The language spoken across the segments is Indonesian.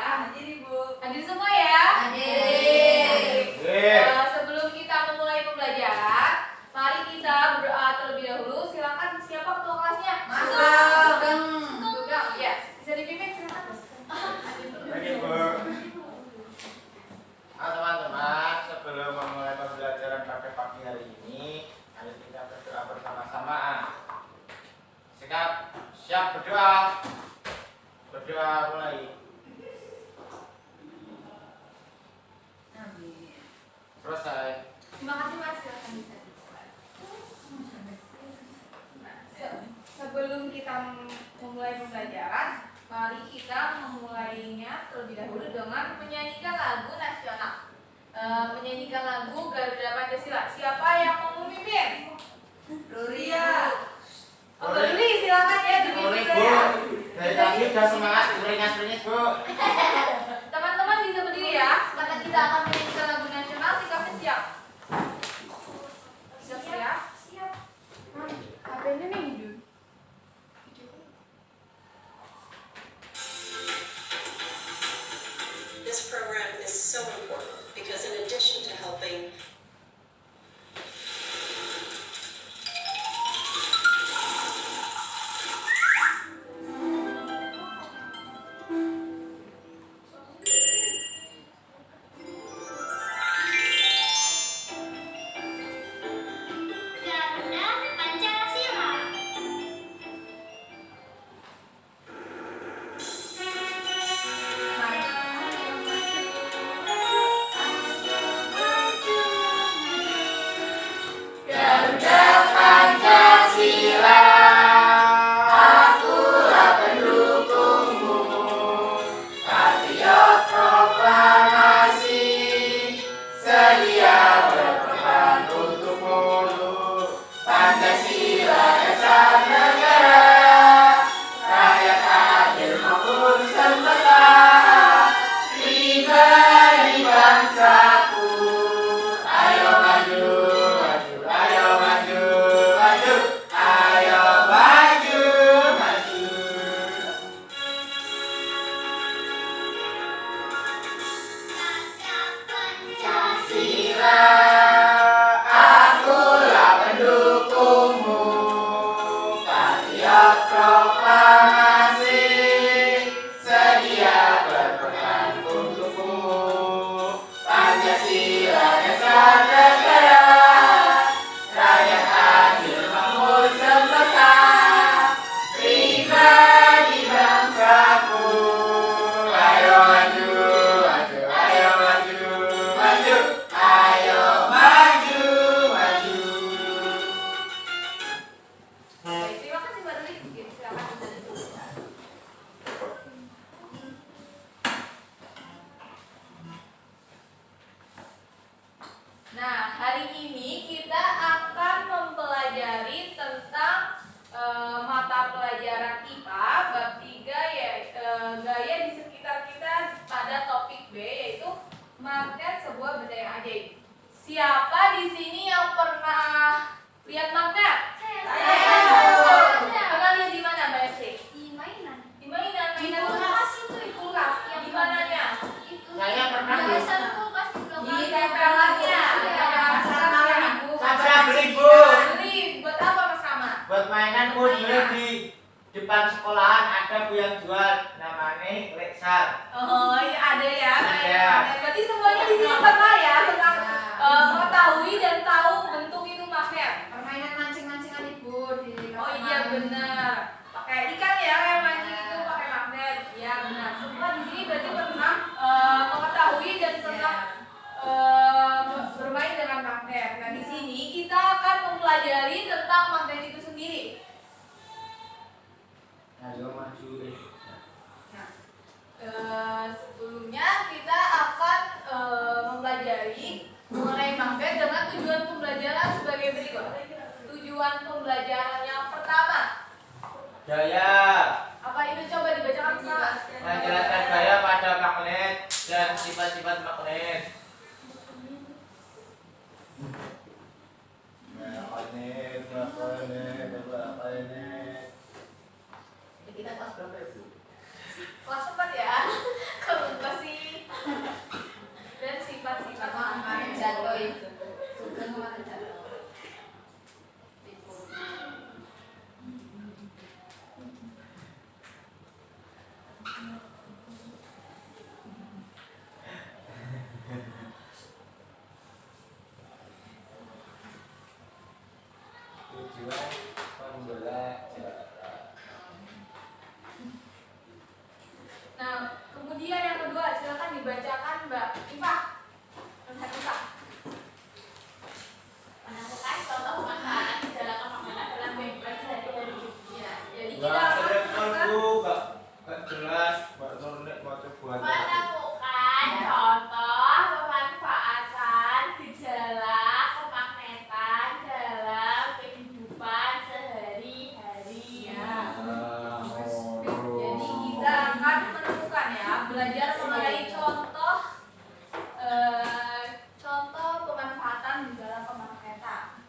ya. Hadir Ibu. Hadir semua ya? Hadir. Sebelum kita memulai pembelajaran, mari kita berdoa terlebih dahulu. Silakan siapa ketua kelasnya? Sugeng. Sugeng, ya. Bisa dipimpin silakan. Baik Ibu. Teman-teman, sebelum memulai pembelajaran pada pagi hari ini, mari kita berdoa bersama-sama. Siap berdoa. Berdoa mulai. Selesai. Terima kasih Mas, silakan bisa. Sebelum kita memulai pembelajaran, mari kita memulainya terlebih dahulu dengan menyanyikan lagu nasional. Menyanyikan lagu Garuda Pancasila. Siapa yang mau memimpin? Gloria. Oh, Luli, silakan ya dipimpin Bu. saya. Dari tadi udah semangat beringas-beringas Bu. Teman-teman bisa berdiri ya, karena kita akan menyanyikan lagu nasional. Sikapnya siap. Siap. Siap. HP-nya nih hidup. This program is so important because in addition to helping Garuda Pancasila. Garuda Pancasila, akulah pendukungmu, patriot proklamasi, sedia berkorban untukmu. Pancasila dasar negara, rakyat adil makmur semesta, pribadi bangsaku. Ayo maju, maju, ayo maju, maju, ayo maju, maju. Pancasila, akulah pendukungmu, patriot proklamasi, sedia berkorban untukmu. Pancasila dasar negara, rakyat adil makmur semesta, pribadi bangsaku. Ayo maju, maju, ayo maju, maju, ayo maju, maju. Baik, terima kasih Mbak Luli. Silakan bisa duduk. Nah, hari ini kita akan mempelajari tentang mata pelajaran IPA bab 3 ya, gaya di sekitar kita pada topik B, yaitu magnet sebuah benda yang ajaib. Siapa di sini yang pernah lihat magnet? Pernah lihat di mana Mbak Estri? Di mainan. Di mainan Di mainan kulkas itu, di kulkas. Di mananya? Saya pernah Di Bu. dasar kulkas di belakang. Di tempelannya. Saya pernah beli Bu. Beli buat apa Mas Rama? Buat mainan Bu, dulu di depan sekolahan ada Bu yang jual, namanya Lexar. Oh, iya ada ya. Ada. Berarti semuanya di sini pernah ya tentang mengetahui dan tahu bentuk itu magnet. Permainan mancing-mancingan Ibu di Oh iya benar. Pakai ikan ya yang mancing itu pakai magnet. Iya benar. Semua di sini berarti pernah mengetahui dan pernah bermain dengan magnet. Nah, di sini kita akan mempelajari tentang magnet itu sendiri. Ayo maju. Sebelumnya kita akan mempelajari mengenai magnet dengan tujuan pembelajaran sebagai berikut. Tujuan pembelajaran yang pertama, Gaya apa itu coba dibacakan sama? menjelaskan gaya pada magnet dan sifat-sifat magnet. Magnet. Kita kelas berapa ya Bu? Kelas 4 ya. Kebetulan mengenai contoh pemanfaatan di dalam pemakaian.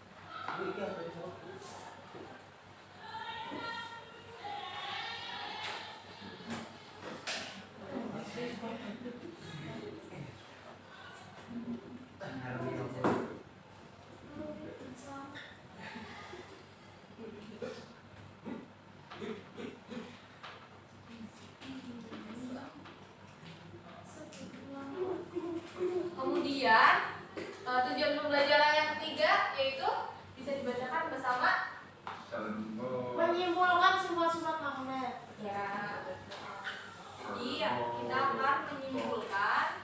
Kemudian tujuan pembelajaran yang ketiga yaitu bisa dibacakan bersama. Menyimpulkan sifat-sifat magnet. Ya. Jadi kita akan menyimpulkan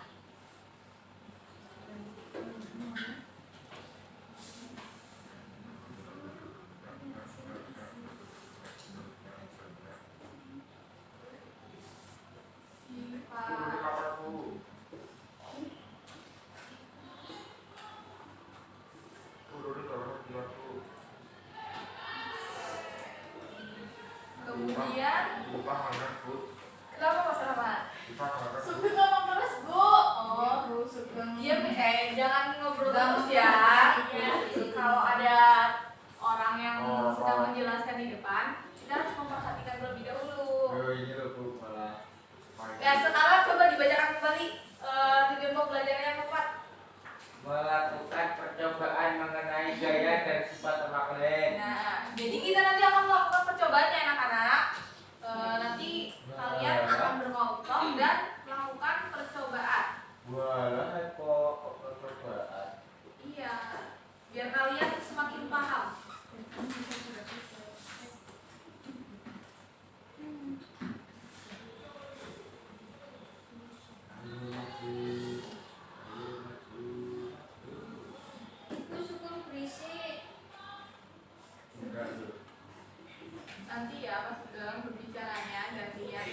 kemudian kenapa Mas Rahmat? Sugeng ngomong terus, Bu. Oh, diam jangan ngobrol terus ya. Kalau ada orang yang sedang menjelaskan di depan, kita harus memperhatikan terlebih dahulu. Ya, sekarang coba dibacakan kembali tujuan pembelajaran yang keempat. Melakukan percobaan mengenai gaya dan sifat magnet. Nah, jadi kita nanti akan melakukan percobaannya anak-anak. Nanti kalian akan berkelompok dan melakukan percobaan. Walah kok percobaan. Iya, biar kalian semakin paham. Itu sugeng berisik. Nanti ya Mas Sugeng berbicaranya gantian.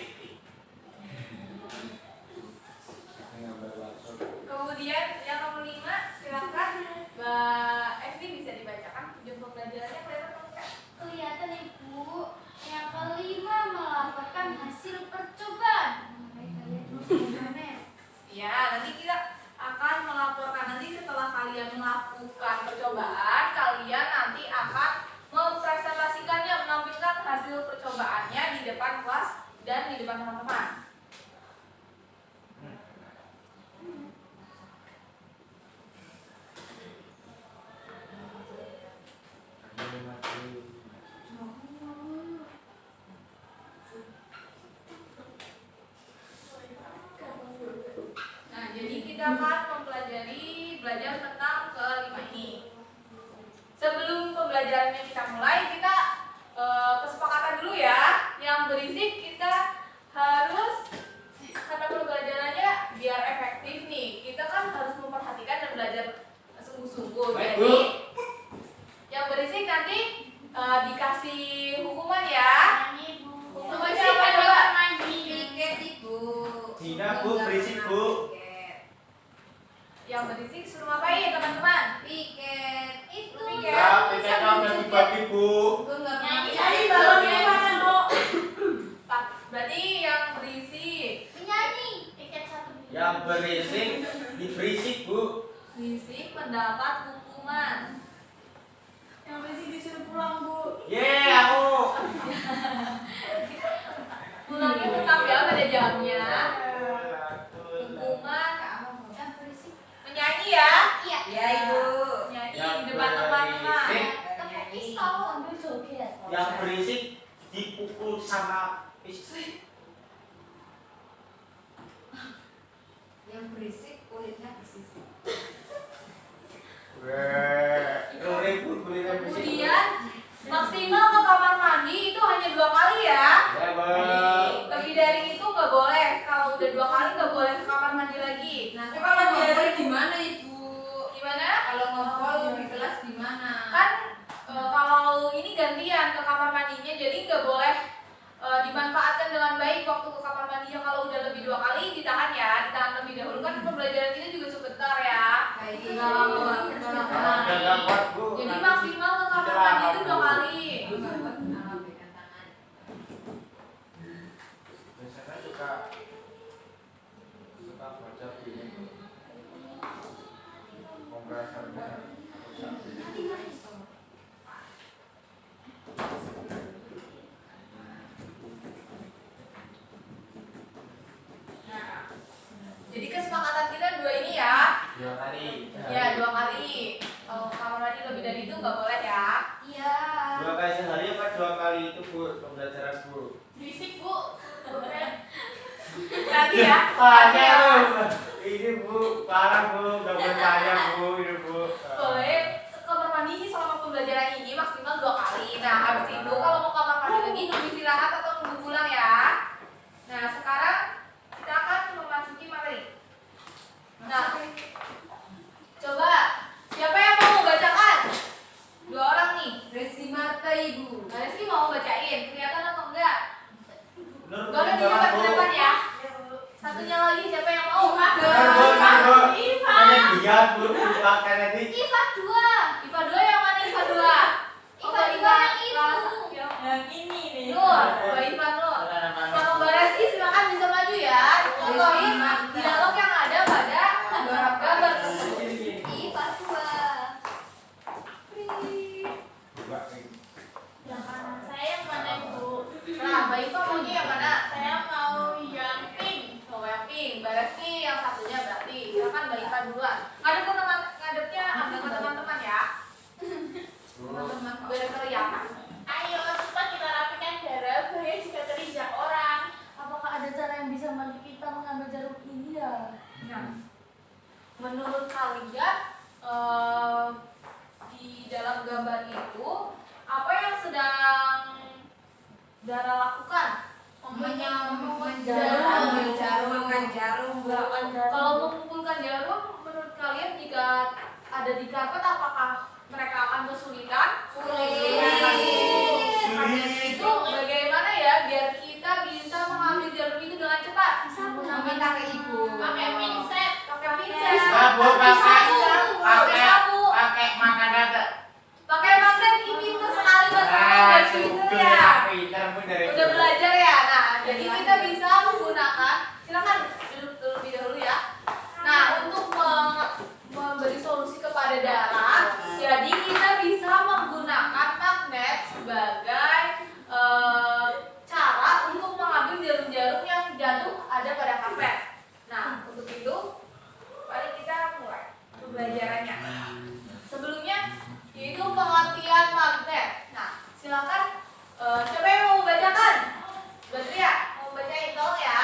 Kemudian yang nomor 5 silakan Mbak Esti bisa dibacakan tujuan pembelajarannya kelihatan enggak? Kelihatan, Ibu. Yang kelima, melaporkan hasil percobaan. Ya, nanti kita akan melaporkan nanti setelah kalian melakukan percobaan, kalian nanti akan mempresentasikannya, menampilkan hasil percobaannya di depan kelas dan di depan teman-teman. Nah, jadi kita akan belajar tentang kelima ini. Sebelum pembelajarannya kita mulai, kita kesepakatan dulu ya. Yang berisik kita harus, karena pembelajarannya biar efektif nih, kita kan harus memperhatikan dan belajar sungguh-sungguh. Baik, Jadi Bu. yang berisik nanti dikasih hukuman ya. Hukumannya Berisik apa adalah coba? mandi. Piket Ibu. Zina, Bu, berisik, Bu. Yang berisik suruh ngapain teman-teman? Piket. Itu. Piket. Ya, piketnya udah dibagi, Bu. Nyanyi, Jadi nyanyi, balonnya balonnya. mana, Bu? Pak, berarti yang berisik. Menyanyi. Tiket satu. Yang berisik diberisik, Bu. Berisik mendapat hukuman. Yang berisik disuruh pulang, Bu. Aku. Pulangnya tetap ya pada jamnya. Hukuman Yang berisik. menyanyi ya. Iya. Ya Ibu. Nyanyi Yang di depan teman-teman. berisik. Tepuk pistol sambil joget. Yang berisik dipukul sama pistol. Yang berisik kulitnya bersisik. Kemudian maksimal ke kamar mandi itu hanya 2 kali ya. Ya, Bu. Lebih dari itu nggak boleh. Kalau udah 2 kali nggak boleh ke kamar mandi lagi. Nanti kalau ngobrol gimana Ibu? Gimana? Kalau ngobrol di kelas gimana? Kan kalau ini gantian ke kamar mandinya, jadi nggak boleh dimanfaatkan dengan baik waktu ke kamar mandinya. Kalau udah lebih 2 kali ditahan ya, ditahan lebih dahulu kan pembelajaran kita juga sebentar ya. Baik. Nggak lama. Udah nggak kuat, Bu. Jadi Nanti maksimal ke kamar mandi itu 2 kali. Alhamdulillah tangan. biasanya juga Jadi kesepakatan kita 2 ini ya. 2 kali. Ya, 2 kali. Kalau kamar mandi lebih dari itu nggak boleh ya. Iya. 2 kali sehari apa 2 kali itu Bu pembelajaran Bu? Berisik Bu. Nanti ya. Nanti Tanya ya. Bu. Ini Bu, parah Bu, nggak bertanya Bu, ini Bu. Boleh ke kamar mandi ini selama pembelajaran ini maksimal 2 kali. Nah, habis itu kalau mau kamar mandi lagi nunggu istirahat atau nunggu pulang ya. Nah, sekarang kita akan memasuki materi. Nah, coba siapa yang mau membacakan? 2 orang nih. Reski Marta Ibu. Nah, Rizky mau bacain, kelihatan atau enggak? Nur, Boleh di depan ya. Satunya lagi siapa yang mau? Iva. Hanya dia Bu, makan nanti. Iva 2. IPA 2 yang mana IPA 2? IPA 2 yang itu. Yang ini nih. Nur, Mbak IPA Nur. Kalau Mbak Reski silakan bisa maju ya. Contohin dialog yang ada pada gambar tersebut. Iva 2. Saya yang mana Ibu? Nah, Mbak IPA maunya yang mana? Saya mau yang pink. Oh, yang pink. Mbak Reski yang satunya berarti. Silakan Mbak IPA duluan. Ngadepnya ambil ke teman-teman ya. Teman-teman. Biar kelihatan. Ayo cepat kita rapikan darah bahaya jika terinjak orang. Apakah ada cara yang bisa membantu kita mengambil jarum ini ya? Nah, menurut kalian di dalam gambar itu apa yang sedang Dara lakukan? Menjarum, jarum, Kalau mengumpulkan jarum, menurut kalian jika ada di karpet apakah mereka akan kesulitan? Itu bagaimana ya biar kita bisa mengambil jarum itu dengan cepat? Meminta ke Ibu. Pakai pinset. Pakai pinset. Sabu, Pakai sabu. pakai makanan. Pakai magnet. Ini pintar sekali Mas. Udah pintar ya. Udah belajar ya. Nah, jadi kita bisa menggunakan. Silakan duduk terlebih dahulu ya. Nah, untuk memberi solusi kepada Dara, jadi kita bisa menggunakan magnet sebagai cara untuk mengambil jarum-jarum yang jatuh ada pada karpet. Nah, untuk itu, mari kita mulai pembelajarannya. Sebelumnya, yaitu pengertian magnet. Nah, silakan siapa yang mau membacakan? Badria, mau bacain tolong ya.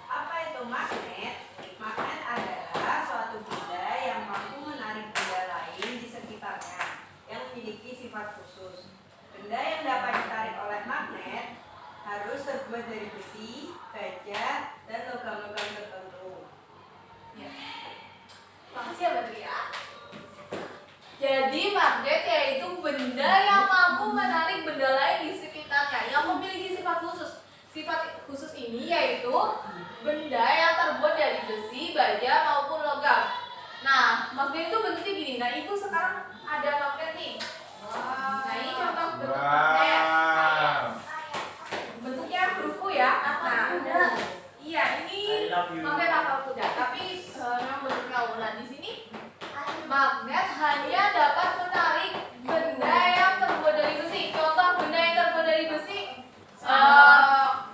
Apa itu magnet? Magnet adalah suatu benda yang mampu menarik benda lain di sekitarnya yang memiliki sifat khusus. Benda yang dapat ditarik oleh magnet harus terbuat dari besi, baja, dan logam-logam tertentu. Ya. Makasih ya Badria. Jadi magnet yaitu benda yang mampu menarik benda lain di sekitarnya yang memiliki sifat khusus. Sifat khusus ini yaitu benda yang terbuat dari besi, baja maupun logam. Nah, magnet itu bentuknya gini. Nah, Ibu sekarang ada magnet nih. Nah, ini contoh bentuk magnet. Bentuknya huruf U ya. Nah, iya ini magnet kapal kuda. Tapi memang bentuknya U. Nah, di sini magnet hanya dapat menarik benda yang terbuat dari besi. Contoh benda yang terbuat dari besi,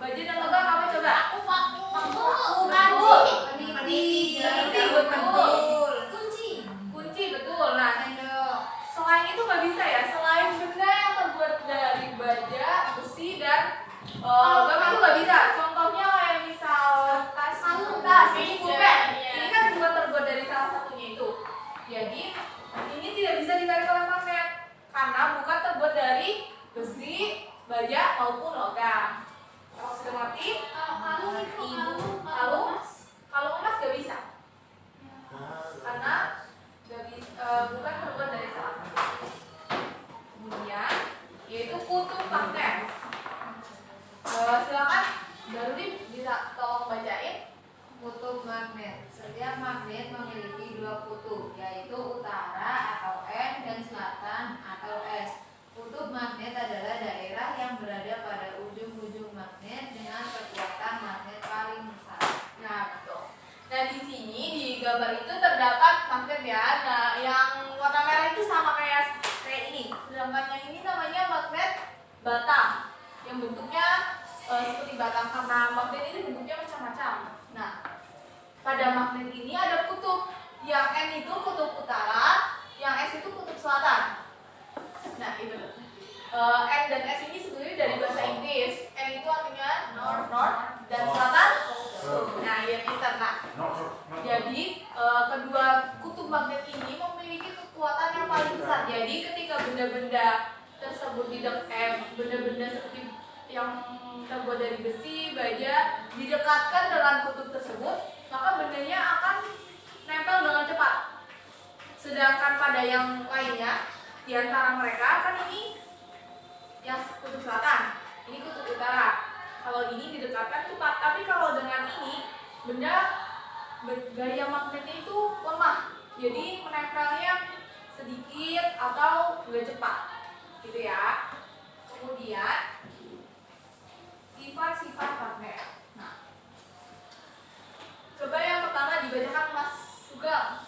baja dan logam apa coba? Peniti, betul. Kunci betul. Nah, selain itu nggak bisa ya. Selain benda yang terbuat dari baja, besi dan logam itu nggak bisa. Contohnya kayak misal tas, ini pulpen. Ini kan juga terbuat dari salah satunya itu. Jadi ini tidak bisa ditarik oleh magnet karena bukan terbuat dari besi, baja maupun logam. Kalau sudah ngerti? Kalau emas gak bisa karena bukan terbuat dari salah satu. Kemudian yaitu kutub magnet. Silakan Darudin bisa tolong bacain. Kutub magnet. Setiap magnet memiliki 2 kutub, yaitu utara atau N dan selatan atau S. Kutub magnet adalah daerah yang berada pada ujung-ujung magnet dengan kekuatan magnet paling besar. Nah, betul. Nah, di sini di gambar itu terdapat magnet ya. Nah, yang warna merah itu sama kayak ini. Sedangkan yang ini namanya magnet batang. Yang bentuknya seperti batang karena magnet ini bentuknya macam-macam. Nah, Yang N itu kutub utara, yang S itu kutub selatan. Nah, itu. N dan S ini sebenarnya dari bahasa Inggris. N itu artinya north, dan selatan. Nah, ya pintar. Nah, jadi kedua kutub magnet ini memiliki kekuatan yang paling besar. Jadi ketika benda-benda tersebut benda-benda seperti yang terbuat dari besi, baja didekatkan dengan kutub tersebut, maka bendanya akan nempel dengan cepat. Sedangkan pada yang lainnya, di antara mereka kan ini yang kutub selatan, ini kutub utara. Kalau ini didekatkan cepat, tapi kalau dengan ini gaya magnetnya itu lemah, jadi menempelnya sedikit atau nggak cepat, gitu ya. Kemudian sifat-sifat magnet. Nah, coba yang pertama dibacakan Mas Sugeng.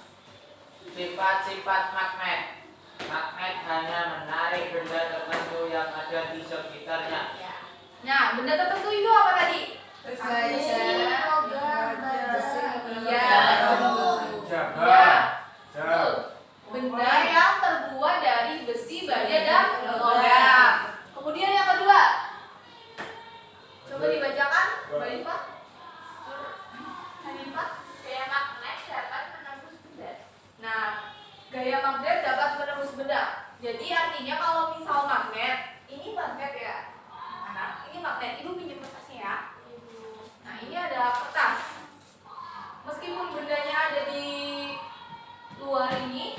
Sifat-sifat magnet. Magnet hanya menarik benda tertentu yang ada di sekitarnya. Nah, benda tertentu itu apa tadi? Betul. Benda yang terbuat dari besi, baja, dan logam. Kemudian yang kedua, coba dibacakan, Mbak Iva. Gaya magnet dapat menembus benda. Nah, gaya magnet dapat menembus benda. Jadi artinya kalau misal magnet, ini magnet ya. Nah, ini magnet. Ibu pinjam kertasnya ya. Nah, ini ada kertas. Meskipun bendanya ada di luar ini,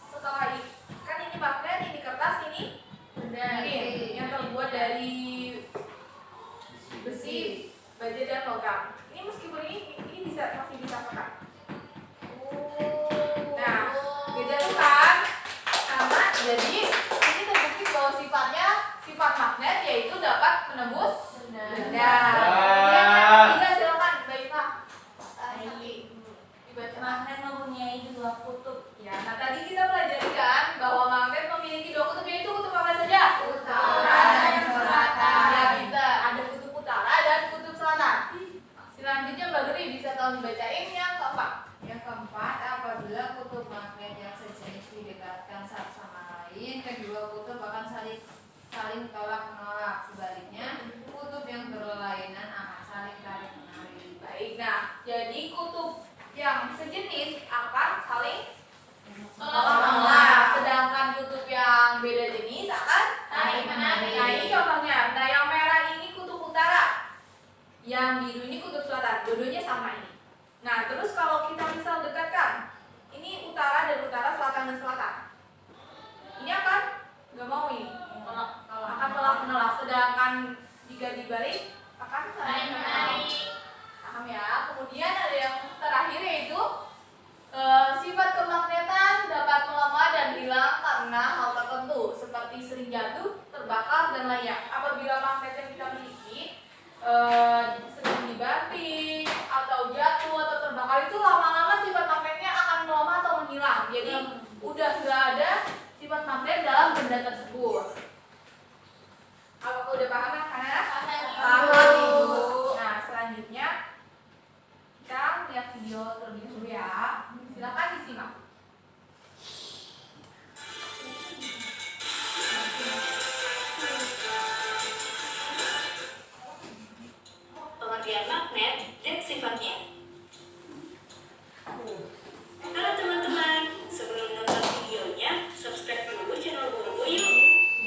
setelah kan ini magnet, ini kertas, ini benda ini yang terbuat dari besi, baja, dan logam. Ini meskipun ini masih bisa pekat. Nah, dijatuhkan sama jadi ini terbukti bahwa sifat magnet yaitu dapat menembus benda. Kemudian yang ketiga silakan Mbak Iva. Dibaca. Magnet mempunyai dua kutub. Ya, nah tadi kita pelajari kan bahwa magnet memiliki dua kutub, yaitu kutub apa saja? Utara dan selatan. Ya, bisa ada kutub utara dan kutub selatan. Selanjutnya Mbak Geri bisa tolong dibacain yang keempat. Yang keempat, apabila kutub magnet yang sejenis didekatkan satu sama lain, kedua kutub akan saling tolak menolak. Sebaliknya, kutub yang berlainan akan saling tarik menarik. Baik, nah jadi kutub yang sejenis akan saling tolak menolak, sedangkan kutub yang beda jenis akan Saling menarik. Nah, ini contohnya. Nah, yang merah ini kutub utara, yang biru ini kutub selatan. Dua-duanya sama ini. Nah, terus kalau kita misal dekatkan, ini utara dan utara, selatan dan selatan, ini akan nggak mau ini, akan tolak menolak. Sedangkan jika dibalik akan saling menarik. Paham ya? Kemudian ada yang terakhir yaitu sifat kemagnetan dapat melemah dan hilang karena hal tertentu seperti sering jatuh, terbakar, dan lainnya. Apabila magnet yang kita miliki sering dibanting atau jatuh atau terbakar, itu lama-lama sifat magnetnya akan melemah atau menghilang. Jadi udah nggak ada sifat magnet dalam benda tersebut. Apakah udah paham anak-anak? Paham, Ibu. Nah, selanjutnya kita lihat video terlebih dahulu ya. Silakan disimak. Pengertian magnet dan sifatnya. Halo teman-teman, sebelum nonton videonya, subscribe dulu channel Bumbu yuk.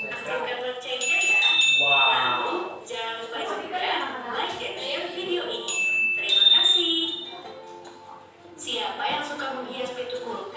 Aktifkan loncengnya ya. Lalu, jangan lupa juga like dan share video ini. Terima kasih. Siapa yang suka menghias pintu kulkas?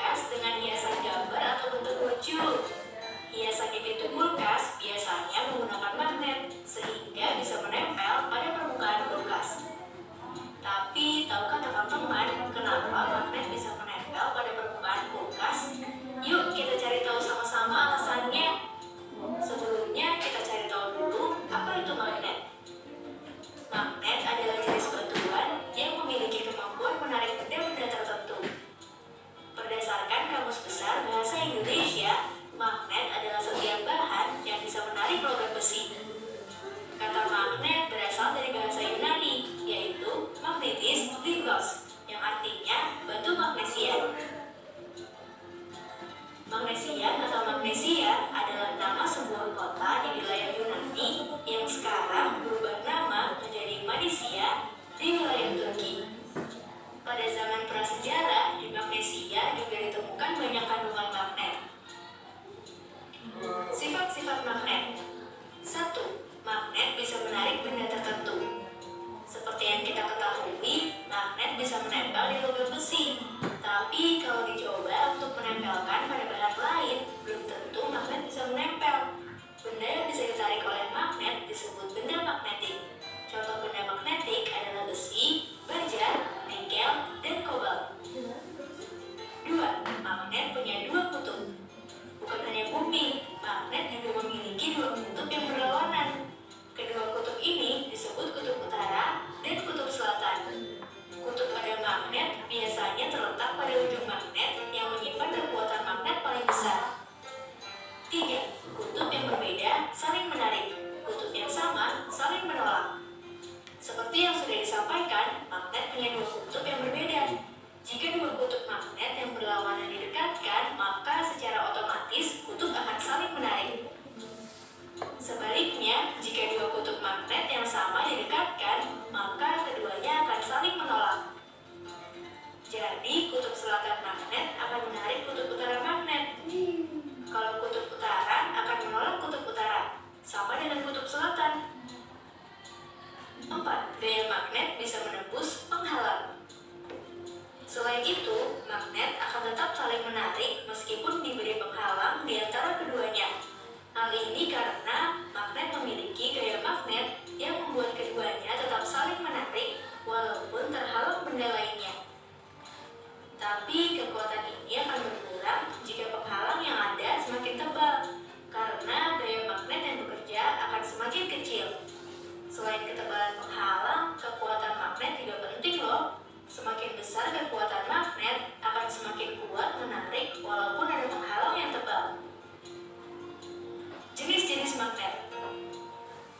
prasejarah, di magnesia juga ditemukan banyak kandungan magnet. Sifat-sifat magnet. 1. Magnet bisa menarik benda tertentu. Seperti yang kita ketahui, magnet bisa menempel di logam besi. Tapi kalau dicoba untuk menempelkan pada bahan lain, belum tentu magnet bisa menempel. Benda yang bisa ditarik oleh magnet disebut benda magnetik. Contoh benda magnetik adalah besi, baja, nikel, dan kobalt. 2. Magnet punya dua kutub. Bukan hanya bumi, magnet juga memiliki dua kutub yang berlawanan. Kedua kutub ini disebut kutub utara dan kutub selatan. Kutub pada magnet biasanya terletak pada ujung magnet yang menyimpan kekuatan magnet paling besar. 3. Kutub yang berbeda saling menarik, kutub yang sama saling menolak. Seperti yang sudah disampaikan, magnet punya dua kutub yang berbeda. Jika dua kutub magnet yang berlawanan didekatkan, maka secara otomatis kutub akan saling menarik. Sebaliknya, jika dua kutub magnet yang sama didekatkan, maka keduanya akan saling menolak. Jadi, kutub selatan magnet akan menarik kutub utara magnet. Kalau kutub utara akan menolak kutub utara, sama dengan kutub selatan. 4. Gaya magnet bisa menembus penghalang. Selain itu, magnet akan tetap saling menarik meskipun diberi penghalang di antara keduanya. Hal ini karena magnet memiliki gaya magnet yang membuat keduanya tetap saling menarik walaupun terhalang benda lainnya. Tapi kekuatan ini akan berkurang jika penghalang yang ada semakin tebal, karena gaya magnet yang bekerja akan semakin kecil. Selain ketebalan penghalang, kekuatan magnet juga penting loh. Semakin besar kekuatan magnet, akan semakin kuat menarik walaupun ada penghalang yang tebal. Jenis-jenis magnet.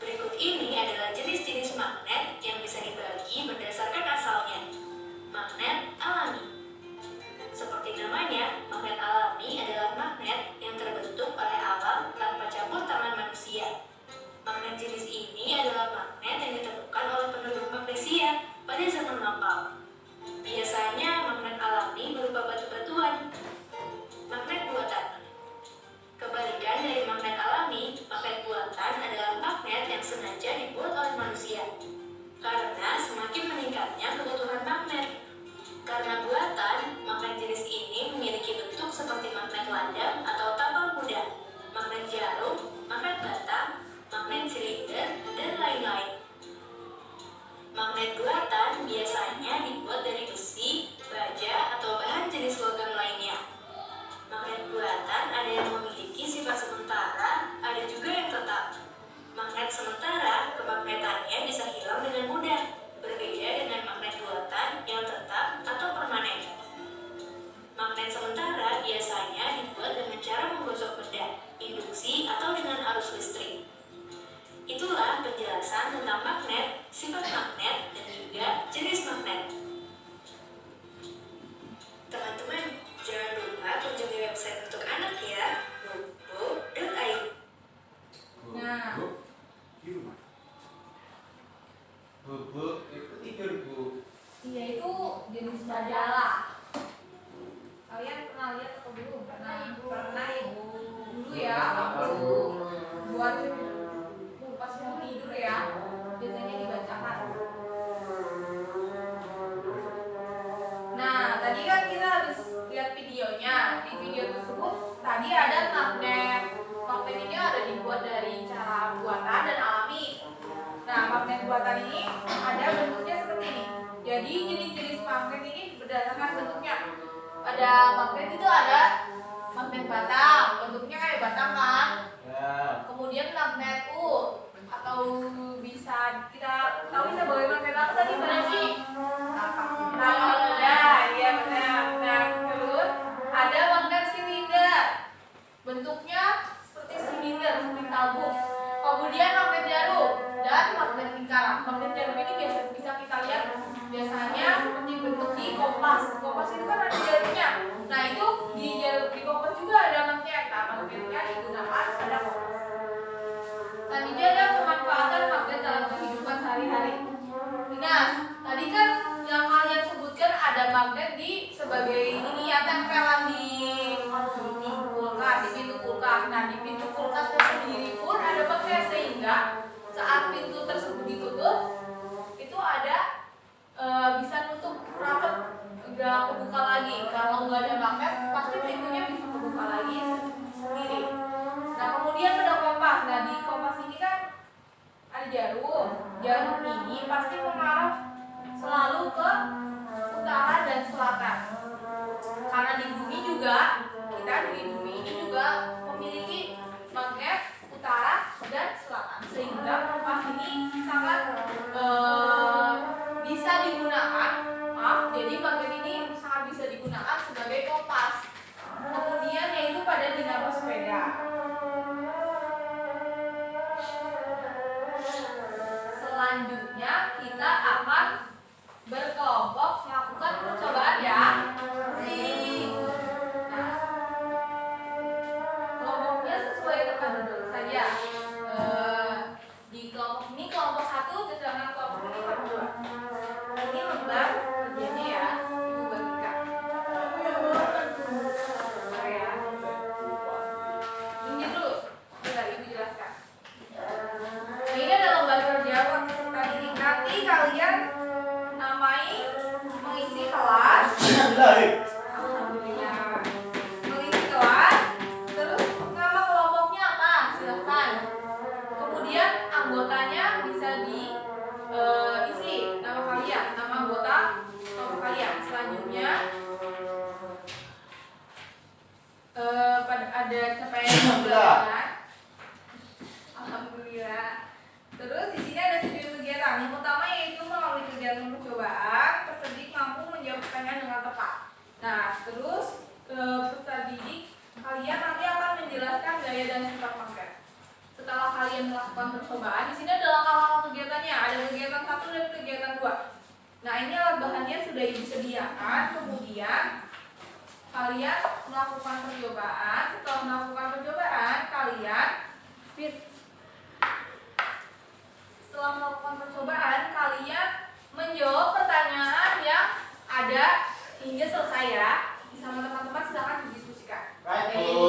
Berikut ini adalah jenis-jenis magnet yang bisa dibagi berdasarkan asalnya. Magnet alami. Seperti namanya, magnet alami adalah magnet yang terbentuk oleh alam tanpa campur tangan manusia. Magnet jenis ini adalah magnet yang ditemukan oleh penduduk magnesia pada zaman lampau. Biasanya magnet alami berupa batu-batuan. Magnet buatan. Kebalikan dari magnet alami, magnet buatan adalah magnet yang sengaja dibuat oleh manusia. Karena semakin meningkatnya kebutuhan magnet. Karena buatan, magnet jenis ini memiliki bentuk seperti magnet ladang atau tapal kuda, magnet jarum, magnet batang, magnet silinder, dan lain-lain. Magnet buatan biasanya dibuat dari besi, baja, atau bahan jenis logam lainnya. Magnet buatan ada yang memiliki sifat sementara, ada juga yang tetap. Magnet sementara, kemagnetannya bisa hilang dengan mudah, berbeda dengan magnet buatan yang tetap atau permanen. Magnet sementara biasanya dibuat dengan cara menggosok benda, induksi, atau dengan arus listrik. Itulah penjelasan tentang magnet, sifat magnet, dan juga jenis magnet. Teman-teman, jangan lupa kunjungi website untuk anak ya, bobo.id. Nah, Bu, itu tidur Bu. iya itu jenis majalah. Kalian pernah lihat atau belum? Pernah Ibu. Dulu ya, waktu buat pas mau tidur ya, biasanya dibacakan. Nah, tadi kan kita habis lihat videonya. Di video tersebut tadi ada magnet. Magnet ini ada dibuat dari cara buatan dan alami. Nah, magnet buatan ini ada bentuknya seperti ini. Jadi jenis-jenis magnet ini berdasarkan bentuknya. Pada magnet itu ada magnet batang, bentuknya kayak batang kan. Ya. Kemudian magnet atau bisa kita tahu sebagai magnet apa tadi Mbak Nasi? Tapal kuda, iya benar. Nah, terus ada magnet silinder. Bentuknya seperti silinder, seperti tabung. Kemudian magnet jarum dan magnet lingkaran. Magnet jarum ini biasa bisa kita lihat biasanya dibentuk di kompas. Kompas itu kan ada jarumnya. Nah, itu di kompas juga ada magnet. Nah, magnetnya digunakan pada kompas. Selanjutnya ada pemanfaatan magnet dalam kehidupan sehari-hari. Nah, tadi kan yang kalian sebutkan ada magnet sebagai ini ya, tempelan di kulkas, di pintu kulkas. Nah, di pintu kulkas sendiri pun ada magnet, sehingga saat pintu tersebut ditutup itu ada bisa nutup rapat, nggak kebuka lagi. Kalau nggak ada magnet pasti pintunya bisa kebuka lagi sendiri. Nah, kemudian ada kompas. Nah, di kompas ini kan ada jarum. Jarum ini pasti mengarah selalu ke utara dan selatan. Karena di bumi juga, kita di bumi ini juga memiliki magnet utara dan selatan, sehingga kompas ini sangat bisa digunakan. Jadi magnet ini sangat bisa digunakan sebagai kompas. Kemudian yaitu pada dinamo sepeda. Selanjutnya kita akan berkelompok melakukan percobaan ya. Nah, kelompoknya sesuai tempat duduk saja. Di kelompok ini kelompok 1, sedangkan kelompok ini kelompok 2. Ini lembar kerjanya ya, Ibu bagikan. Bentar ya. Ini dulu, bentar Ibu jelaskan. Nah, ini ada lembar kerja tadi. Nanti kalian namai mengisi kelas. Alhamdulillah. Mengisi kelas. Terus nama kelompoknya apa? Silakan. Kemudian anggotanya bisa diisi nama kalian, nama anggota kelompok kalian. Selanjutnya ada capaian pembelajaran. Alhamdulillah. Terus di sini ada 7 kegiatan. Yang pertama yaitu melalui kegiatan percobaan, peserta didik mampu menjawab pertanyaan dengan tepat. Nah, terus peserta didik kalian nanti akan menjelaskan gaya dan sifat magnet. Setelah kalian melakukan percobaan, di sini ada langkah-langkah kegiatannya. Ada kegiatan 1 dan kegiatan 2. Nah, ini alat bahannya sudah disediakan. Kemudian kalian melakukan percobaan. Setelah melakukan percobaan, kalian menjawab pertanyaan yang ada hingga selesai ya. Sama teman-teman silakan didiskusikan. Baik, Bu.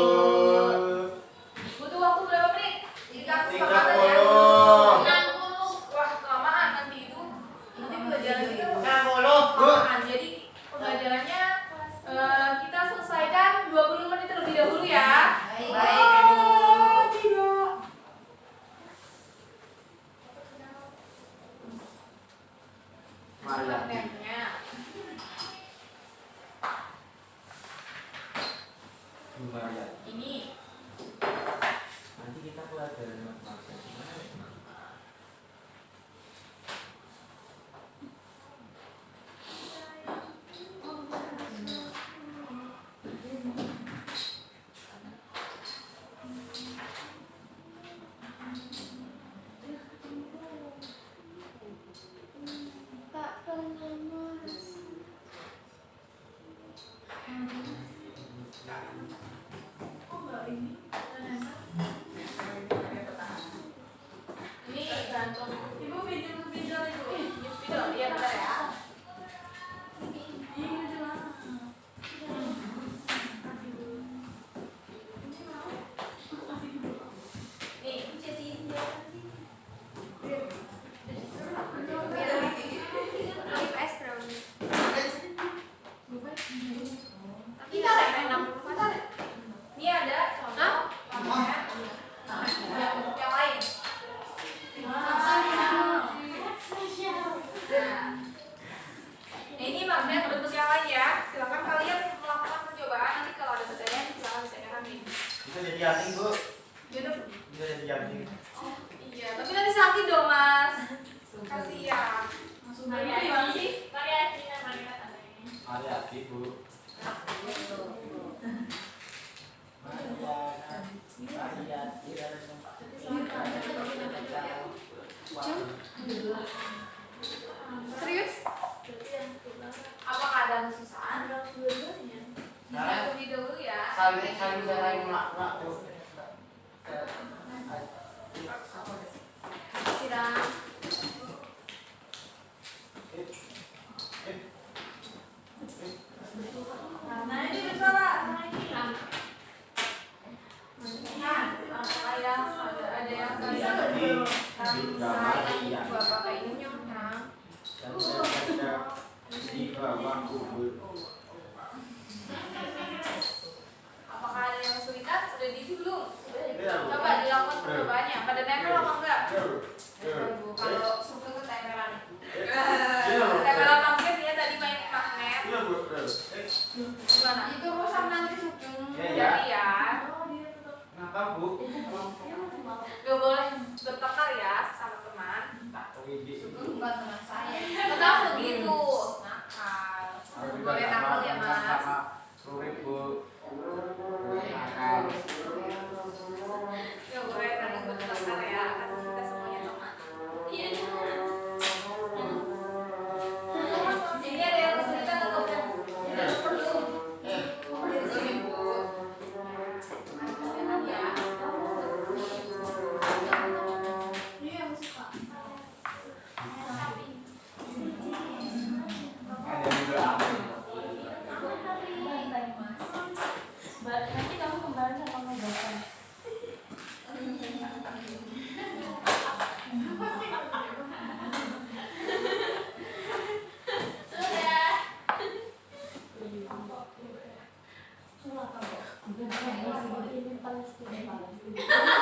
Butuh waktu berapa menit? 30 ya. 60. Wah, kelamaan nanti itu. Nanti pelajarannya itu 60, Bu. kelamaan. Jadi pelajarannya kita selesaikan 20 menit terlebih dahulu ya. Baik. Tidak. Magnetnya. Ini Nanti kita pelajaran matematika gimana ya? ini gantung. Ibu pinjam itu. Pinjam, iya bentar ya. Nih, ini ada contoh magnet yang bentuk yang lain. Nah, ini magnet bentuk yang lain ya. Silakan kalian melakukan percobaan. Nanti kalau ada pertanyaan silakan ditanyakan nih. Bisa jadi yakin, Bu. Yaudah. Bisa jadi yakin. Oh iya, tapi nanti sakit dong mas. Kasihan. Ibu gimana sih? Mari hati, Bu. Serius? Apakah ada kesusahan? Saya lebih dahulu ya. Saling melak-melak, Bu. Siram. Nah ini bersalah. Ada yang Jadi saya juga pakai ini nyonang. dan saya di bawah kubur. Apakah ada yang kesulitan? Sudah diisi belum? Iya, Bu. Coba dilakukan percobaannya. Pada nempel apa enggak? Kalau suka ketempelan. Tempelan magnet ya tadi main magnet. Iya, Bu. Gimana? Itu rusak nanti sugeng. Iya, ya. Jadi ya, Kenapa, Bu? gak boleh bertengkar ya sama teman. Sugeng bukan teman saya. Tetap begitu. Nakal. Boleh nakal ya mas. Sulit, Bu. Gak boleh saling bertengkar ya. Kan kita semuanya teman. Iya. Ini ada yang kesulitan atau belum? Belum. Nanti kamu kemarin sama ngebaca.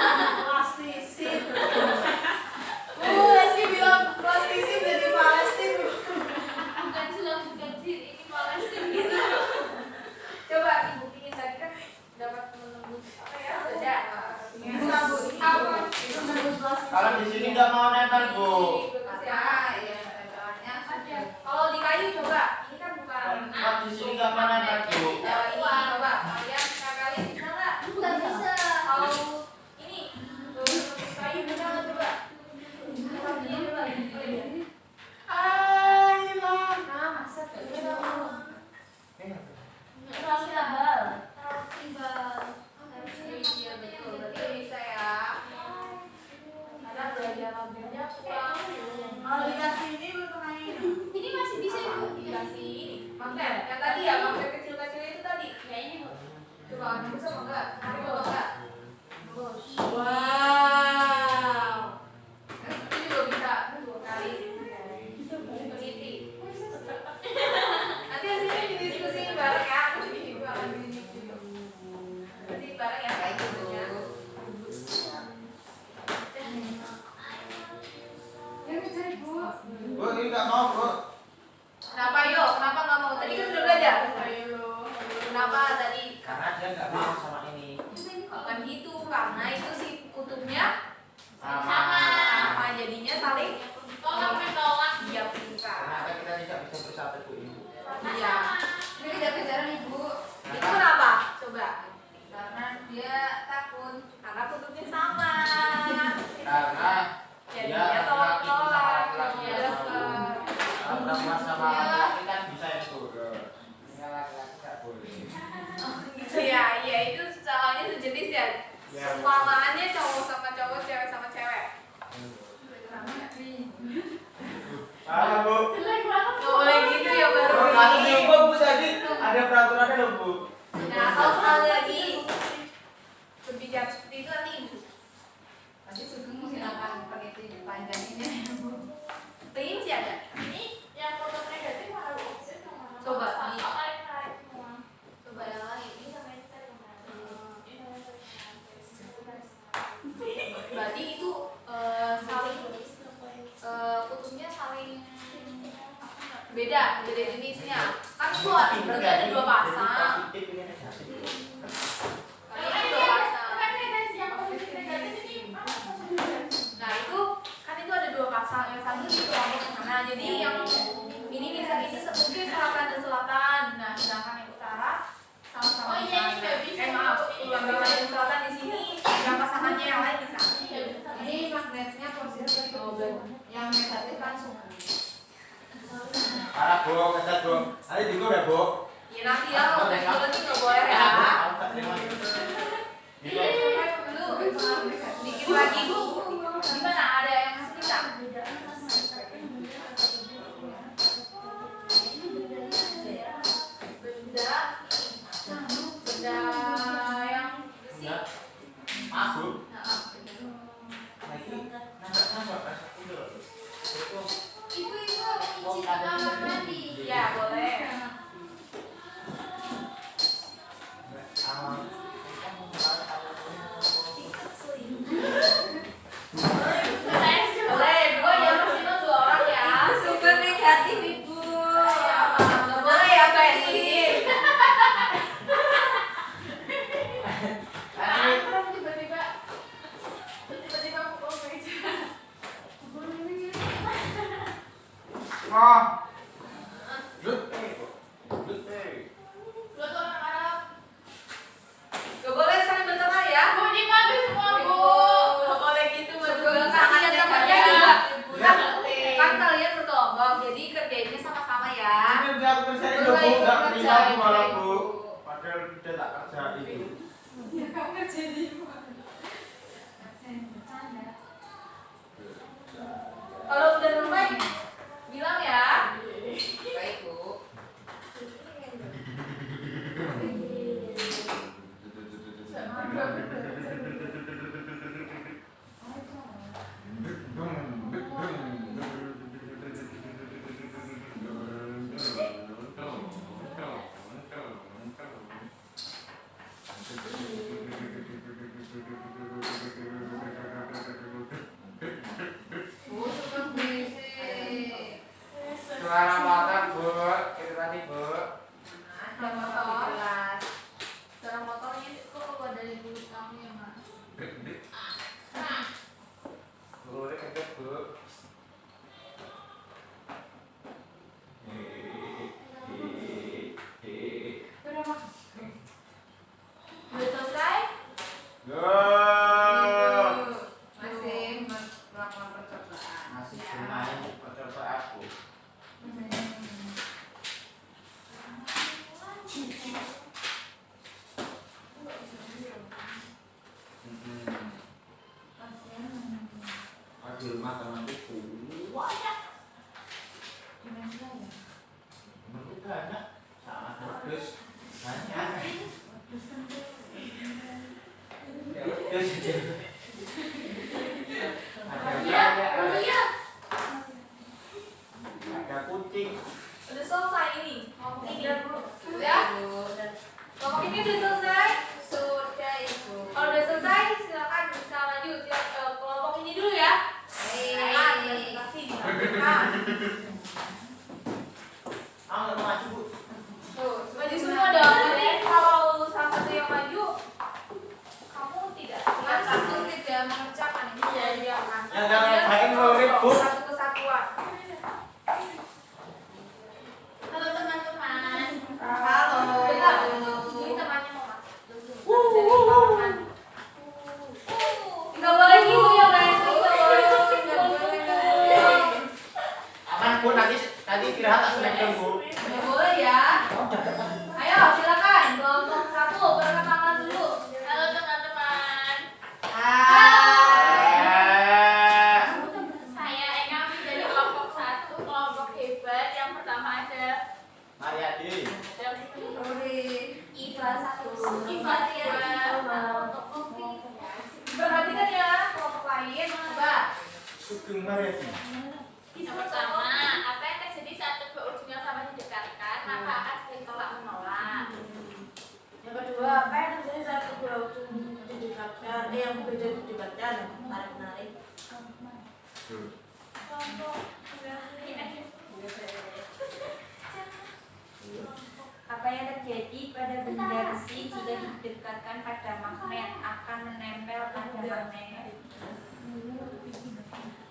Plastisin. Lesti bilang plastisin jadi Palestin. Bukan sulam, bukan sih, ini Palestina gitu. Coba dibuktiin tadi kan dapat menembus apa ya? Beda. Sabun. Kalau di sini nggak mau nempel, Bu. Ada ya tempelannya. Kalau di kayu coba. Ini kan bukan. Kalau di sini nggak mau nempel, Bu. Ini coba. Kalian bisa nggak? Bukan bisa. Kalau ini kayu bisa nggak coba? Ini coba. Nah, masa Terlalu tebal. Iya betul. Berarti bisa ya. Karena belajar mobilnya kurang. Kalau dikasih ini untuk main. Ini masih bisa ibu. Dikasih ini magnet. Yang tadi ya magnet kecil-kecil itu tadi. Ya ini bu. Coba bisa apa enggak? Tarik apa enggak? Wow. Ini juga bisa dua kali. Peneliti. Nanti hasilnya diskusi bareng ya. Aku juga akan diskusi. Nanti bareng ya kayak gitu. Bu, ini nggak mau, Bu. Kenapa yo? Kenapa nggak mau? Tadi kan udah belajar. Kenapa tadi? Karena dia nggak mau sama ini. Bukan gitu, karena itu si kutubnya Sama. sama jadinya saling Tolak menolak. dia pintar. Ternyata kita tidak bisa bersatu, Bu. Ini. Iya. Ini kejar-kejaran ibu. Itu kenapa? Coba. Karena dia takut. Karena kutubnya sama. Karena Jadinya dia laki-laki bisa tolak. laki-laki Iya, ya, deket. Kalau perempuan sama laki-laki kan bisa ya, Bu. Ini laki-laki nggak boleh. Iya, iya itu salahnya sejenis ya. Ya, Bu. Samaannya cowok sama cowok, cewek sama cewek. Salah, Bu. Jelek banget. Nggak boleh gitu ya baru. Kalau diubah, Bu, tadi ada peraturannya loh, Bu. Nah, kalau sekali lagi berbicara seperti itu nanti ibu. Pasti sugeng menggunakan peneliti panjangnya. Ini masih ada. Ini yang foto negatif harus Coba, Tarik ini. tarik semua. Coba yang lain. Ini sama yang tadi. Berarti itu saling kutubnya saling beda jenisnya. Kan kutubnya ada dua pasang. Kan itu dua pasang. Nah itu kan itu ada dua pasang, yang satu di kelompok mana. Jadi yang ini bisa ini mungkin selatan dan selatan. Nah sedangkan yang utara sama-sama Oh, di iya, sana. juga bisa. Maaf, yang bagian selatan di sini, yang pasangannya yang lain di sana. Ini magnetnya positif. Yang negatif langsung. Parah, Bu, ketat, Bu. Ayo juga udah, Bu. Ya nanti ya, kalau nanti nggak boleh ya. Aku tak terima. Gitu. Dikit lagi bu, gimana? Ada yang kasih kita? aku malah Bu. Padahal udah tak kerja itu. Ya kamu kerja di mana? Kalau udah selesai, bilang ya. Baik Bu. Bu, cukup berisik. Suara motor Bu, itu tadi Bu. Ada motor di kelas. Suara motornya kok keluar dari mulut kamu ya, Mak? Bu, itu Bu. Udah, Mak. Udah selesai? Go. Masih melakukan percobaan. Masih bermain coba aku. Di rumah temanku banyak. Temanku banyak. Sangat bagus. Banyak. Ya udah sih. Ada kucing. Udah selesai ini. Ini Udah, ya. Bu. Kelompok ini udah selesai. Sudah, Ibu. Kalau udah selesai, silakan bisa lanjut ya, kelompok ini dulu ya. Silakan presentasi dilakukan. Ah, nggak maju Bu. Tuh, maju semua dong. Nanti kalau salah satu yang maju, kamu tidak. Mas, aku tidak mengerjakan ini. Iya, iya. Yang ngerjain murid, Bu. Satu kesatuan. Halo teman-teman. Halo. Bentar. Ini temannya mau masuk. Jadi kawan. Nggak boleh gitu ya guys. Nggak boleh. Aman Bu, nanti istirahat tak selesai Bu. Nggak boleh ya. Ayo silakan. Kelompok satu perkenalan dulu. Halo teman-teman. Hai. Saya Eka dari kelompok 1, kelompok hebat. Yang pertama ada Mariadi. Ruri. Ikhlas 1, Ikhlas Ikhlas ya. 2, Perhatikan ya kelompok lain. Coba. Sugeng Mariadi. Yang pertama, apa yang terjadi saat kedua ujung yang sama didekatkan, maka akan saling tolak-menolak. Yang kedua, apa yang terjadi saat kedua ujung didekatkan, yang berbeda didekatkan, tarik-menarik. Apa yang terjadi pada benda besi jika didekatkan pada magnet akan menempel pada magnet?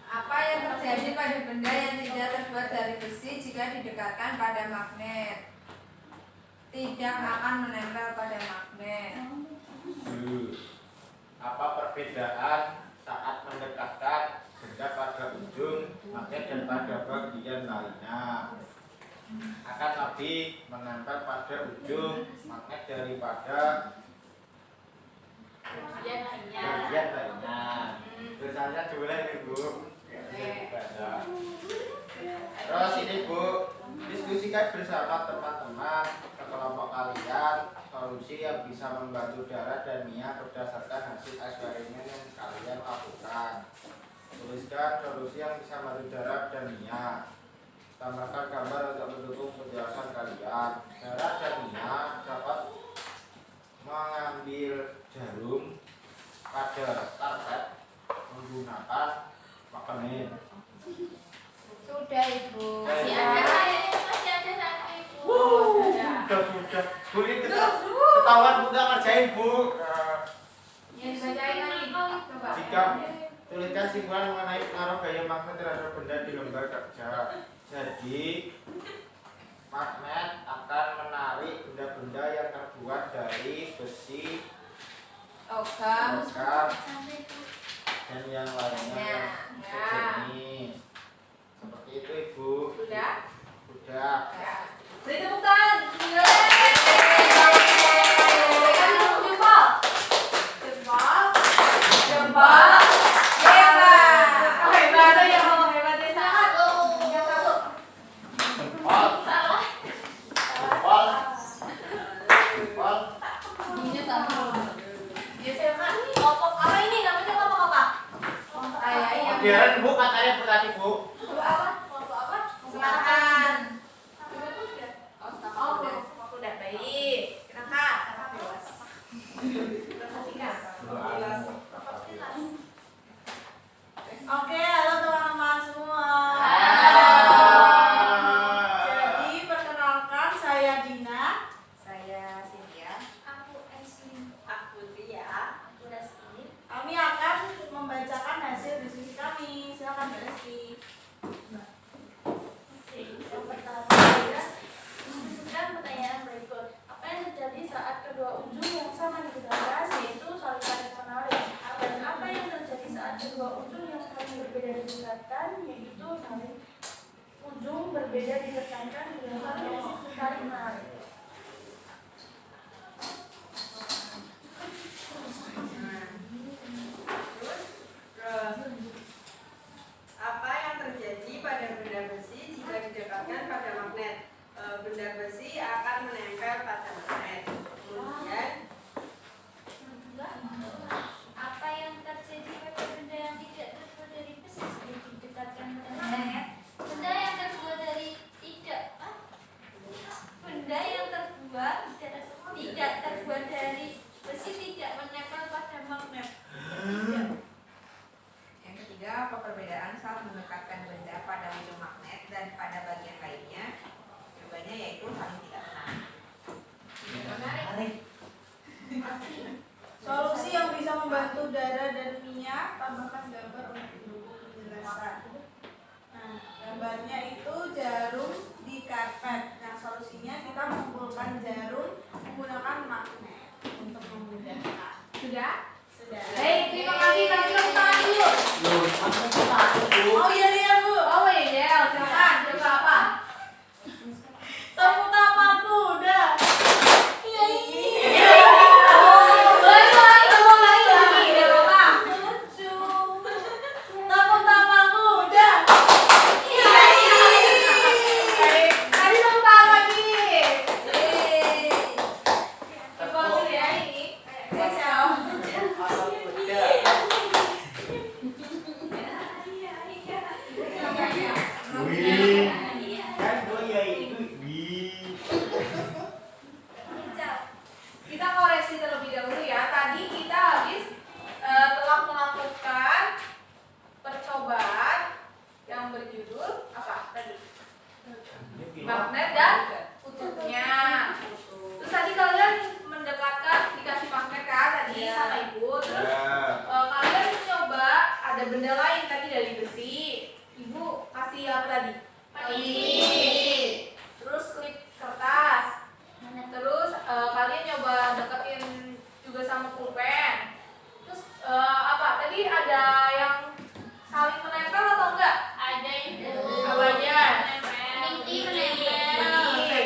Apa yang terjadi pada benda yang tidak terbuat dari besi jika didekatkan pada magnet? Tidak akan menempel pada magnet. Apa perbedaan saat mendekatkan benda pada ujung magnet dan pada bagian lainnya? Akan lebih menempel pada ujung magnet daripada Bagian lainnya. bagian lainnya. Misalnya boleh Ibu. Terus ini Bu, diskusikan bersama teman-teman sekelompok kalian solusi yang bisa membantu Dara dan Mia berdasarkan hasil eksperimen yang kalian lakukan. Tuliskan solusi yang bisa membantu Dara dan Mia. Tambahkan gambar untuk mendukung penjelasan kalian. Dara dan Mia dapat mengambil jarum pada target menggunakan magnet. Sudah Ibu. Masih Ya. ada masih ada satu Ibu. Sudah. Bu ini ketahuan Bu nggak ngerjain Bu. Yang dibacain lagi. Coba. Jika tuliskan simpulan mengenai pengaruh gaya magnet terhadap benda di lembar kerja. Jadi magnet akan menarik benda-benda yang terbuat dari besi, Logam. dan yang lainnya yang sejenis. Seperti itu Ibu. Sudah? Sudah. Beri tepuk tangan. Biaran Bu katanya Bu tadi Bu. Waktu apa? Silakan. Oh, waktu udah baik. Kakak bebas. Perhatikan. Oke, halo teman-teman semua. Jadi perkenalkan saya Dina. Saya Cynthia. Aku Aislinn. Aku Ria. Aku Rasti. Kami akan membacakan hasil diskusi kami. Silakan Mbak Resti. Yang pertama adalah menyusunkan pertanyaan berikut. Apa yang terjadi saat kedua ujung yang sama didekatkan, yaitu saling tarik menarik? Dan apa yang terjadi saat kedua ujung yang saling berbeda didekatkan, yaitu saling ujung berbeda didekatkan dengan saling tarik menarik? Terus apa yang terjadi pada benda besi jika didekatkan pada magnet? Benda besi akan menempel pada magnet. Kemudian Apa yang terjadi pada benda yang tidak terbuat dari besi jika didekatkan pada magnet? Benda yang terbuat dari tidak terbuat dari besi tidak menempel pada magnet. yang ketiga, apa perbedaan saat mendekatkan benda pada ujung magnet dan pada bagian lainnya? Jawabannya yaitu saling tidak menarik. Solusi yang bisa membantu Dara dan Mia, tambahkan gambar untuk mendukung penjelasan. Nah, gambarnya itu jarum di karpet. Nah, solusinya kita mengumpulkan jarum menggunakan magnet untuk memudahkan. Sudah? Sudah. Baik, terima kasih. Kasih tepuk tangan dulu. Loh, aku satu Bu. Oh iya nih ya Bu. Oh iya, silakan. Coba apa? Tepuk tangan kuda. Iya iya. Tepuk lagi. Biar apa? Lucu. Tepuk tangan kuda. Iya iya. Baik, tadi tepuk tangan lagi. Yeay. Coba dulu ya ini. Atau kuda. Wih. Kan gue ya itu. Wih. Kita koreksi terlebih dahulu ya. Tadi kita habis telah melakukan percobaan yang berjudul apa tadi? Magnet dan kutubnya. Terus tadi kalian mendekatkan dikasih magnet kan tadi sama ibu. Terus kalian coba ada benda lain tadi dari besi. Ibu kasih apa tadi? Terus klip kertas. Terus kalian coba deketin juga sama pulpen. Terus apa? Tadi ada yang saling menempel atau enggak? Ada itu. Apa aja? Ini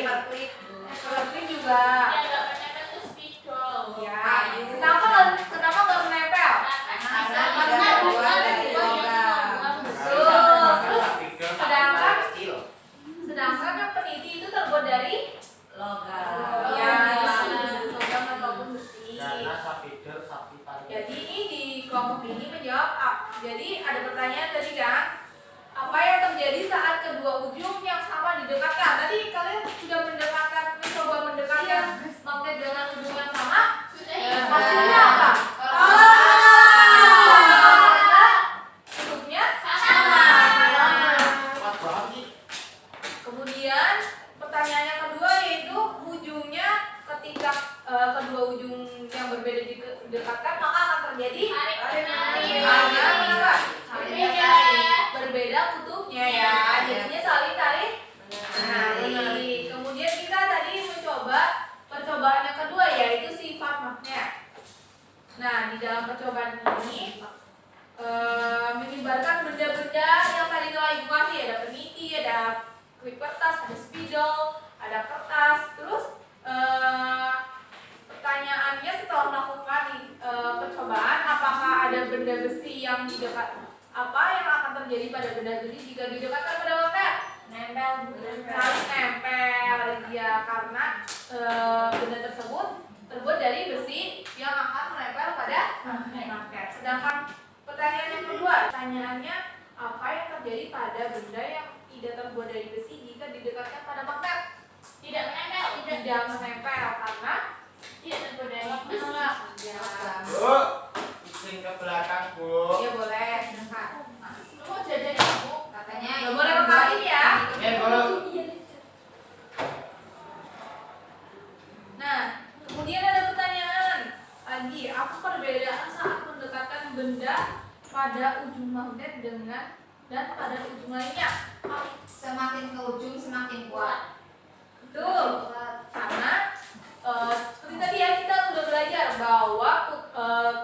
Paperclip. Paperclip juga. yang nggak menempel itu spidol. Ya. Kenapa nggak menempel? Karena tidak terbuat dari logam. Terus sedangkan yang peniti itu terbuat dari Logam. ya logam ataupun besi. Karena sapidel sapi paling. Jadi ini di kelompok ini menjawab jadi ada pertanyaan tadi kan, apa yang terjadi saat kedua ujung yang sama didekatkan? Tadi kalian sudah mencoba mendekatkan magnet dengan ujung yang sama. Hasilnya apa? Kutubnya sama. Kuat banget sih. Kemudian pertanyaan yang kedua yaitu ujungnya ketika kedua ujung yang berbeda didekatkan maka akan terjadi karena kenapa? Berbeda kutubnya ya, jadinya saling tarik menarik. Kemudian kita tadi mencoba percobaan yang kedua yaitu sifat magnet. Nah, di dalam percobaan ini menyebarkan benda-benda yang tadi telah ibu kasih, ada peniti, ada klip kertas, ada spidol, ada kertas. Terus pertanyaannya setelah melakukan percobaan, apakah ada benda besi yang didekat? Apa yang akan terjadi pada benda besi jika didekatkan pada magnet? Nempel, ya karena benda tersebut terbuat dari besi yang akan menempel pada magnet. Sedangkan pertanyaan yang kedua, pertanyaannya terjadi pada benda yang tidak terbuat dari besi jika didekatkan pada magnet. Tidak menempel. Tidak menempel karena Tidak terbuat dari besi. ya. Bu, izin ke belakang, Bu. Iya boleh, silakan. Lu mau jajan ya, Bu? Katanya Nggak boleh mengkali ya. Bu. Nah, kemudian ada pertanyaan lagi, apa perbedaan saat mendekatkan benda pada ujung magnet dengan dan pada ujung lainnya? semakin ke ujung semakin kuat. Betul, karena seperti tadi ya kita udah belajar bahwa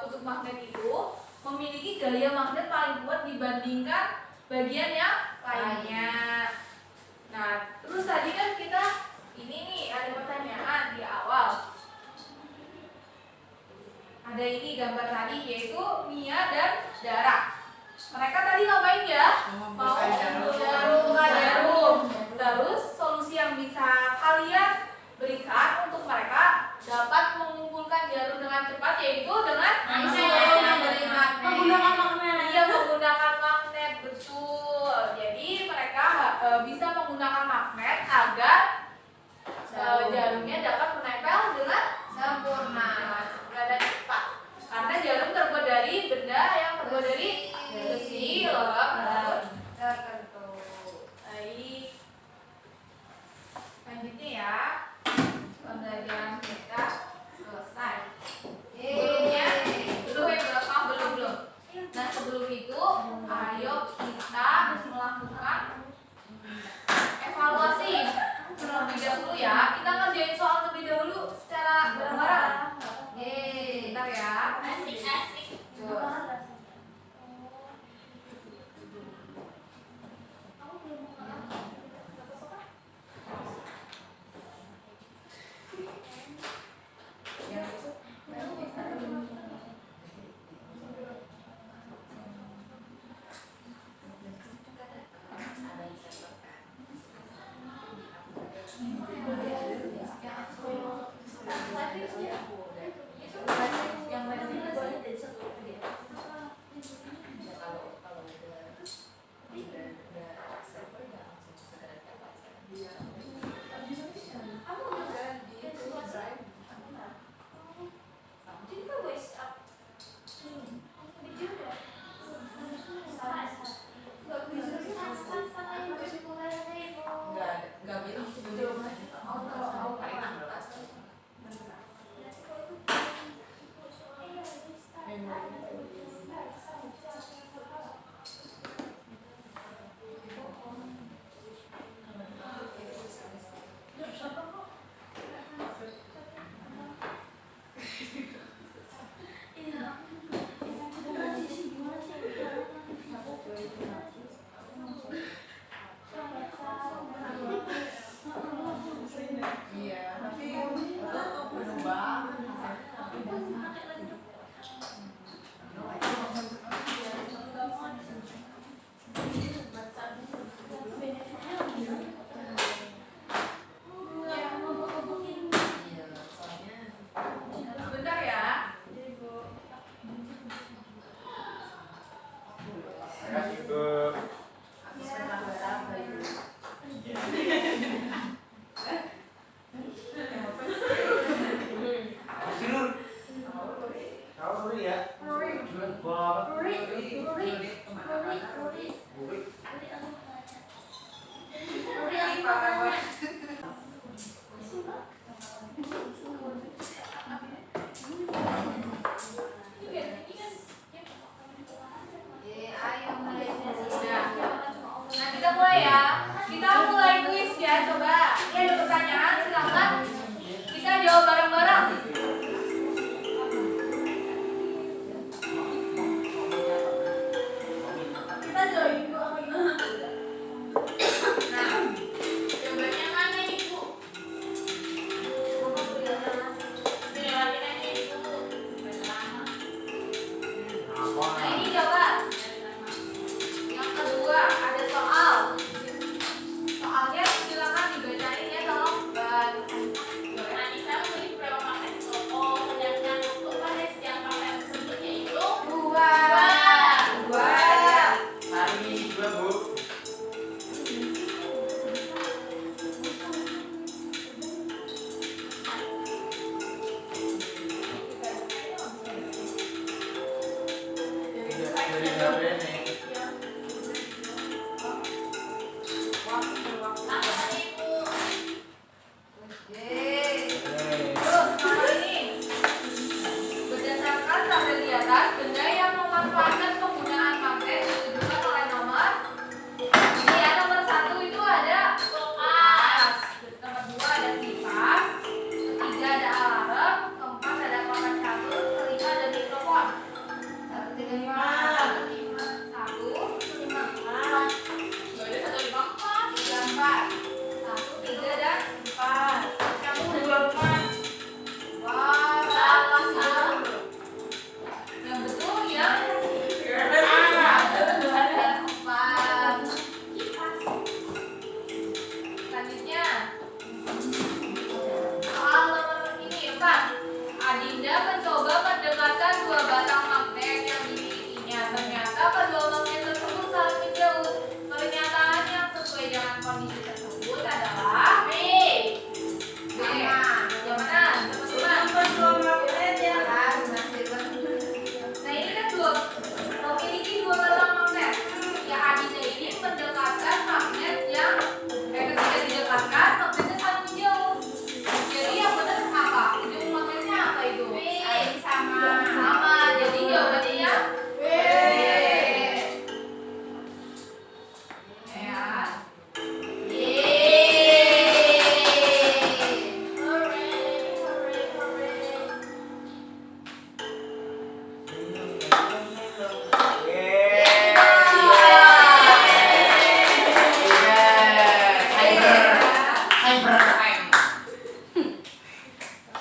kutub magnet itu memiliki gaya magnet paling kuat dibandingkan bagian yang lainnya. Nah, terus tadi kan kita ini nih ada pertanyaan di awal. Ada ini gambar tadi yaitu Mia dan Dara. Mereka tadi ngapain ya? Mau buka jarum. Terus solusi yang bisa kalian berikan untuk mereka dapat mengumpulkan jarum dengan cepat yaitu dengan Menggunakan magnet. Iya, menggunakan magnet, betul. Jadi mereka bisa menggunakan magnet agar jarumnya dapat menempel dengan Sempurna. dan cepat. Karena jarum terbuat dari benda yang terbuat dari besi, logam, dan tertentu. baik. Selanjutnya ya, pembelajaran kita selesai. Sebelumnya, belum. Nah sebelum itu, ayo kita melakukan evaluasi terlebih dahulu ya. Kita ngerjain soal terlebih dahulu secara bareng-bareng. Bentar ya. Asik.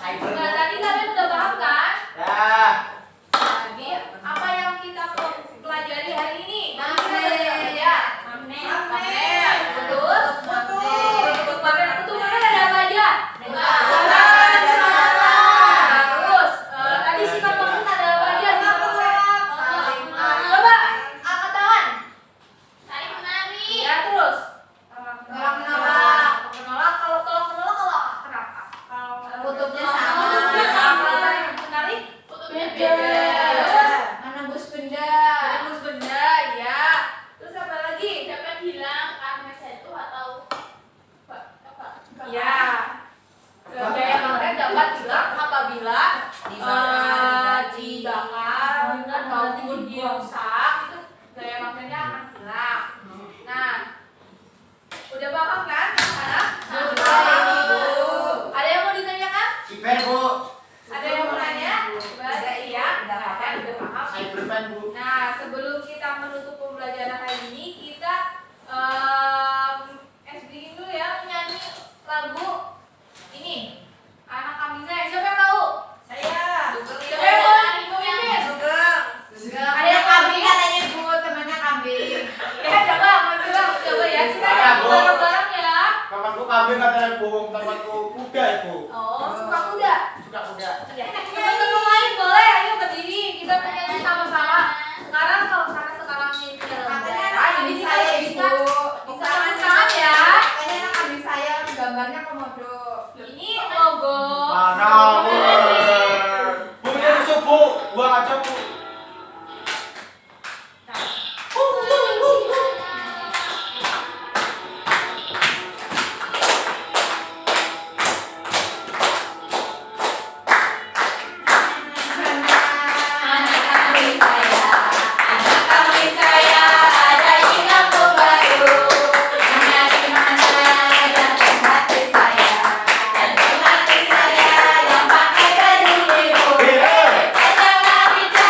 Nah, tadi kalian udah paham kan? Ya. Jadi apa yang kita pelajari hari ini? Magnet. Ya. Magnet. Magnet. Terus bentuk magnet ada apa aja? Terus tadi sifat magnet ada apa aja? Coba angkat tangan. Saling menarik. Ya, terus Tolak menolak. menolak. Kalau tolak menolak kalau kenapa? Kutubnya Kutubnya sama. sama. Kalau tadi menarik Beda. Menembus benda. menembus benda, ya. Terus apa lagi? Dapat hilang karena jatuh atau Ya. Gaya magnet dapat hilang apabila dibakar ataupun dirusak, itu gaya magnetnya akan hilang. Nah, udah paham kan anak? Ada yang mau ditanyakan? Cipen, Bu. Ada yang mau nanya? Coba iya. Nah, kan udah paham. Cyberman, Bu. Nah, sebelum kita menutup pembelajaran hari ini, kita bikin dulu ya menyanyi lagu ini. Anak kambing saya. Siapa yang tahu? Saya. Siapa yang mau memimpin? Ada yang kambing katanya Bu, temannya kambing. Ya, coba ya. Kita nyanyi bareng-bareng ya. Temanku kambing katanya, Bu. Temanku kuda, Bu. Oh, suka kuda. Suka kuda. Ya, teman-teman lain boleh, ayo berdiri. Kita menyanyi sama-sama. Sekarang kalau karena sekarang ini dalam daerah, jadi saya bisa tangan ya. Katanya anak kambing saya gambarnya komodo. Ini logo. Mana, Bu? Bu, ini rusuk, Bu. Buang aja, Bu. Anak kambing saya ada di kampung baru. Hanya di mana jantung hati saya, jantung hati saya yang pakai baju biru. Baca marica,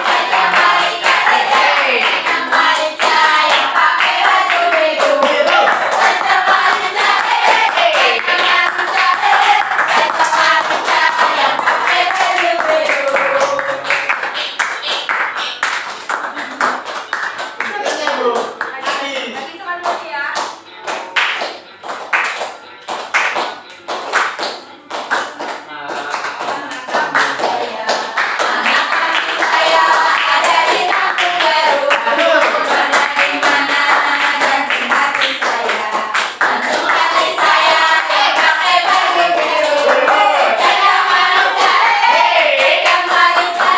baca marica, baca marica yang pakai baju biru. Baca marica, baca marica, baca marica yang pakai baju biru. Lagi sama dulu ya. Saya ada di kampung baru. Mana di mana jantung hati saya, jantung hati saya yang pakai baju biru. Jaga marica, jaga marica,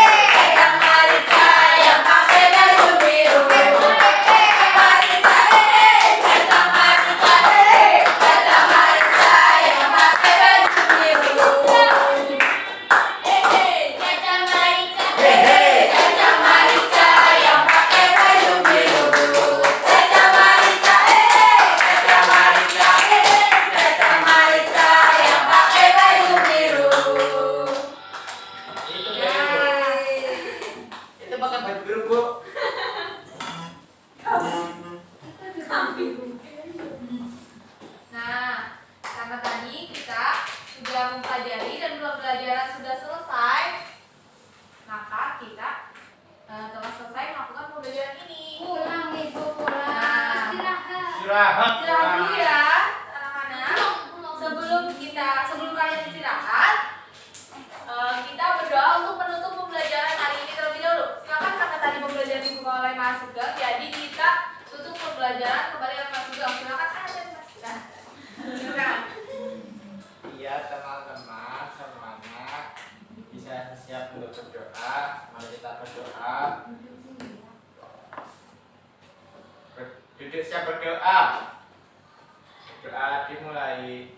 jaga marica yang pakai baju biru. Jaga marica, jaga marica, jaga marica yang pakai baju biru. Caca marica yang pakai baju biru. Caca marica, caca marica, caca marica yang pakai baju biru. Itu, Bu. Itu pakai baju biru, Bu. Nah, karena tadi kita sudah mempelajari dan pembelajaran sudah selesai, maka kita telah selesai melakukan pembelajaran ini. Pulang Ibu, pulang. Nah, Istirahat. istirahat dulu ya, anak-anak. Sebelum kalian istirahat, kita berdoa untuk menutup pembelajaran hari ini terlebih dahulu. Silakan, karena tadi pembelajaran dibuka oleh Mas Sugeng, jadi kita tutup pembelajaran kembali oleh Mas Sugeng. Silakan ada Mas. Silakan. Iya, teman-teman semuanya bisa siap untuk berdoa. Mari kita berdoa. Duduk siap berdoa. Doa dimulai.